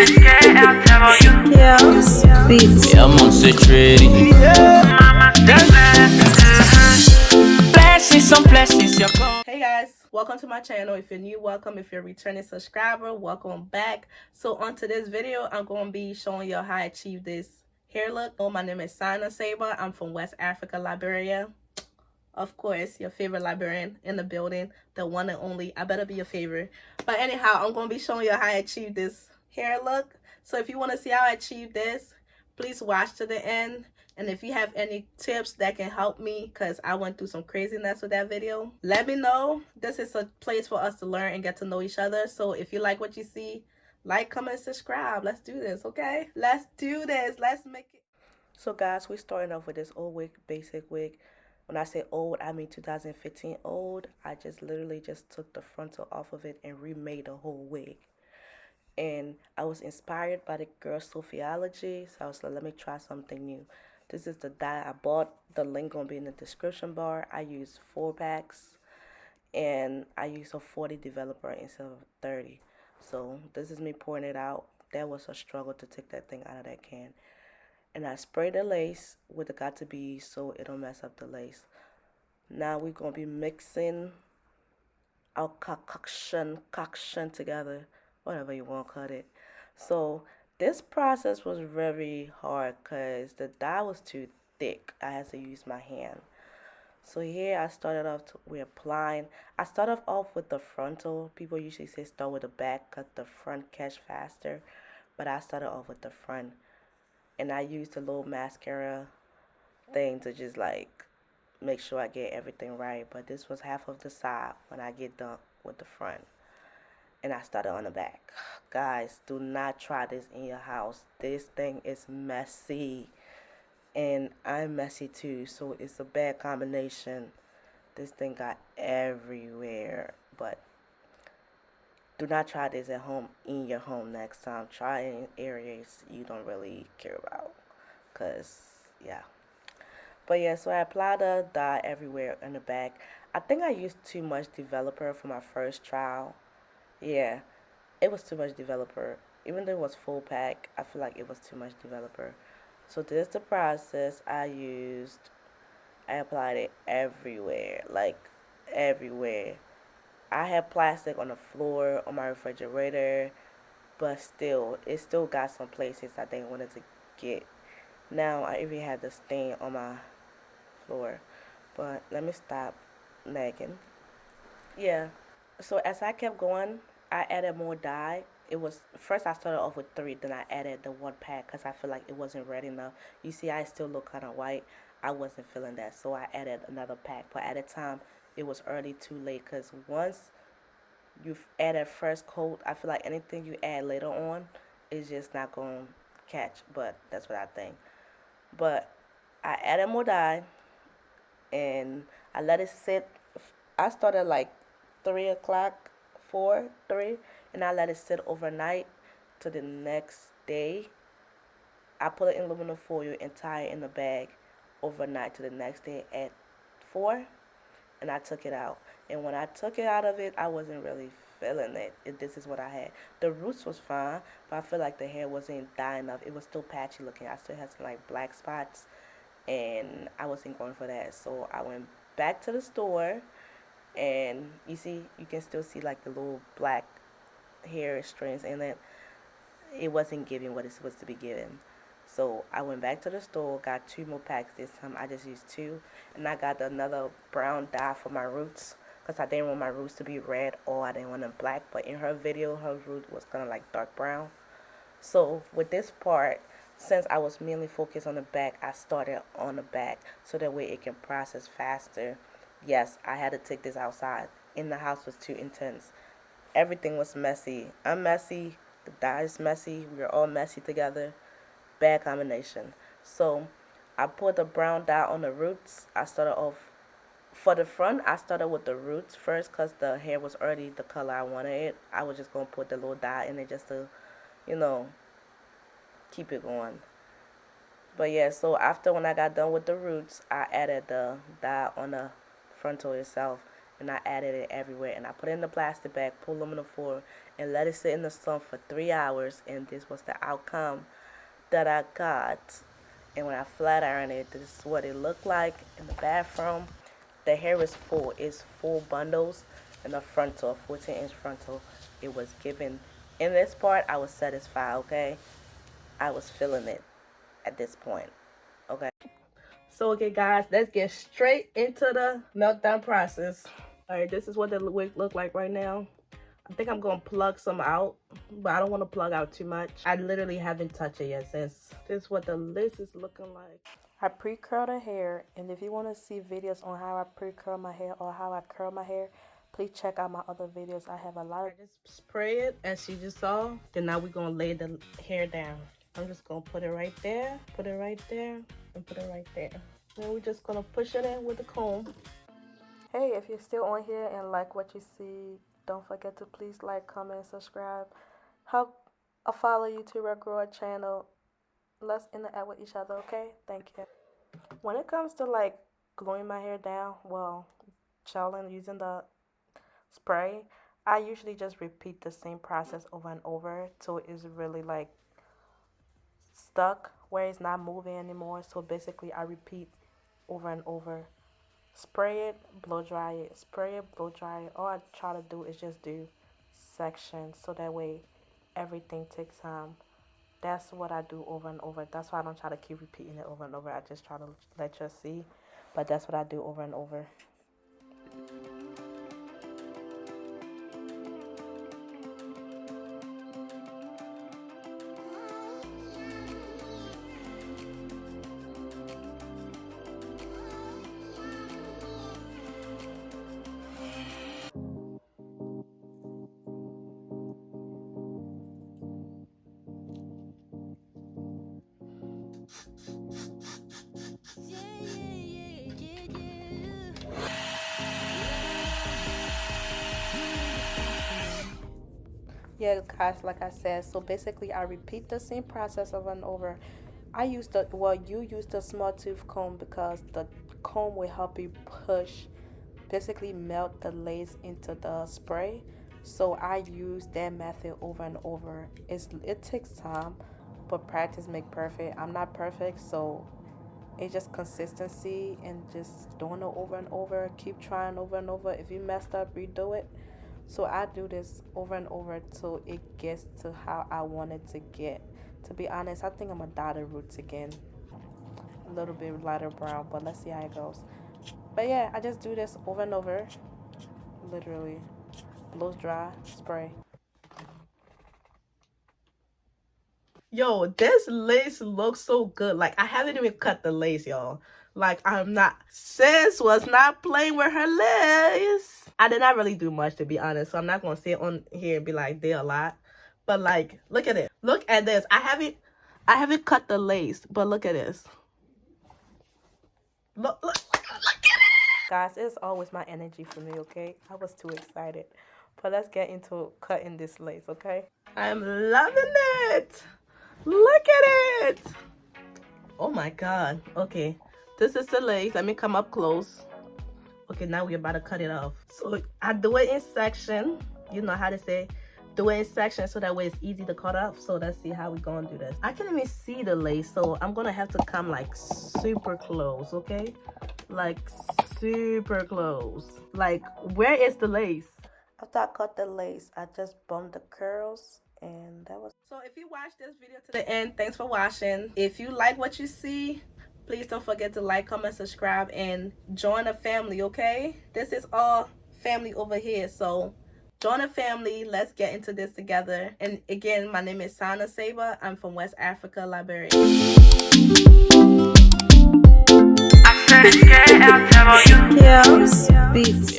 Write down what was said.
Yeah, beats. Yeah, I'm on citrate. Hey guys, welcome to my channel. If you're new, welcome. If you're a returning subscriber, welcome back. So on today's video, I'm going to be showing you how I achieve this hair look. My name is Saygbah. I'm from West Africa, Liberia. Of course, your favorite Liberian in the building, the one and only. I better be your favorite. But anyhow, I'm going to be showing you how I achieve this hair look. So if you want to see how I achieve this, please watch to the end. And if you have any tips that can help me, because I went through some craziness with that video, let me know. This is a place for us to learn and get to know each other. So if you like what you see, like, comment, subscribe. Let's do this, okay? Let's do this. Let's make it. So guys, we're starting off with this old wig, basic wig. When I say old, I mean 2015 old. I just literally just took the frontal off of it and remade the whole wig. And I was inspired by the girl Sophiology, so I was like, let me try something new. This is the dye I bought. The link gonna be in the description bar. I used 4 packs, and I used a 40 developer instead of 30. So this is me pouring it out. That was a struggle to take that thing out of that can. And I sprayed the lace with the got to be so it don't mess up the lace. Now we're gonna be mixing our concoction together, whatever you want to cut it. So this process was very hard because the dye was too thick. I had to use my hand. So here I started off with applying. I started off with the frontal. People usually say start with the back because the front catch faster, but I started off with the front. And I used a little mascara thing to just like make sure I get everything right. But this was half of the side when I get done with the front. And I started on the back. Guys, do not try this in your house. This thing is messy. And I'm messy too, so it's a bad combination. This thing got everywhere. But do not try this at home, in your home next time. Try it in areas you don't really care about. Because, yeah. But yeah, so I applied the dye everywhere in the back. I think I used too much developer for my first trial. Yeah, it was too much developer. Even though it was full pack, I feel like it was too much developer. So this is the process I used. I applied it everywhere, like everywhere. I had plastic on the floor, on my refrigerator, but still, it still got some places I didn't want it to get. Now I even had the stain on my floor. But let me stop nagging. Yeah. So as I kept going, I added more dye. It was first I started off with 3, then I added the 1 pack because I feel like it wasn't red enough. You see, I still look kind of white. I wasn't feeling that, so I added another pack. But at the time, it was already too late because once you've added first coat, I feel like anything you add later on is just not going to catch. But that's what I think. But I added more dye and I let it sit. I started like 3 o'clock, 4, 3, and I let it sit overnight to the next day. I put it in aluminum foil and tie it in the bag overnight to the next day at 4, and I took it out. And when I took it out of it, I wasn't really feeling it. This is what I had. The roots was fine, but I feel like the hair wasn't dye enough. It was still patchy looking. I still had some like black spots, and I wasn't going for that. So I went back to the store, and you see, you can still see like the little black hair strands in it. It wasn't giving what it's supposed to be giving. So I went back to the store, got 2 more packs this time. I just used 2, and I got another brown dye for my roots because I didn't want my roots to be red or I didn't want them black. But in her video, her root was kind of like dark brown. So with this part, since I was mainly focused on the back, I started on the back so that way it can process faster. Yes, I had to take this outside. In the house was too intense. Everything was messy. I'm messy. The dye is messy. We are all messy together. Bad combination. So I put the brown dye on the roots. I started off for the front. I started with the roots first because the hair was already the color I wanted it. I was just going to put the little dye in it just to, you know, keep it going. But yeah, so after when I got done with the roots, I added the dye on the frontal itself. and I added it everywhere. And I put it in the plastic bag, put aluminum foil, and let it sit in the sun for 3 hours. And this was the outcome that I got. And when I flat iron it, this is what it looked like in the bathroom. The hair is full. It's full bundles. And the frontal, 14-inch frontal, it was given. In this part, I was satisfied, okay? I was feeling it at this point, okay? So, okay, guys, let's get straight into the meltdown process. All right, this is what the wig look like right now. I think I'm going to plug some out, but I don't want to plug out too much. I literally haven't touched it yet since this is what the list is looking like. I pre-curl the hair, and if you want to see videos on how I pre-curl my hair or how I curl my hair, please check out my other videos. I have a lot of... Just spray it as you just saw. Then now we're going to lay the hair down. I'm just going to put it right there, put it right there, and put it right there. Then we're just going to push it in with the comb. Hey, if you're still on here and like what you see, don't forget to please like, comment, subscribe. Help a fellow YouTuber grow a channel. Let's interact with each other, okay? Thank you. When it comes to like gluing my hair down, well, gelling using the spray, I usually just repeat the same process over and over till it's really like stuck where it's not moving anymore. So basically I repeat over and over. Spray it, blow dry it, spray it, blow dry it. All I try to do is just do sections so that way everything takes time. That's what I do over and over. That's why I don't try to keep repeating it over and over. I just try to let you see. But that's what I do over and over. Yeah, guys, like I said, so basically I repeat the same process over and over. I use the, well, you use the small tooth comb because the comb will help you push, basically melt the lace into the spray. So I use that method over and over. It takes time, but practice make perfect. I'm not perfect, so it's just consistency and just doing it over and over. Keep trying over and over. If you messed up, redo it. So I do this over and over till it gets to how I want it to get. To be honest, I think I'm gonna dye the roots again. A little bit lighter brown, but let's see how it goes. But yeah, I just do this over and over. Literally. Blows dry, spray. Yo, this lace looks so good. Like, I haven't even cut the lace, y'all. Like, I'm not... Sis was not playing with her lace. I did not really do much, to be honest. So I'm not going to sit on here and be like, did a lot. But, like, look at it. Look at this. I haven't cut the lace, but look at this. Look at it. Guys, it's always my energy for me, okay? I was too excited. But let's get into cutting this lace, okay? I'm loving it. Look at it. Oh my god. Okay, this is the lace. Let me come up close. Okay, now we're about to cut it off. So I do it in section. You know how to say do it in section so that way it's easy to cut off. So let's see how we're gonna do this. I can't even see the lace, so I'm gonna have to come like super close, okay? Like super close. Like, where is the lace? After I cut the lace, I just bumped the curls. And that was... So if you watched this video to the end, thanks for watching. If you like what you see, please don't forget to like, comment, subscribe, and join a family, okay? This is all family over here, so join a family. Let's get into this together. And again, my name is Saygbah. I'm from West Africa, Liberia. Yeah, beats.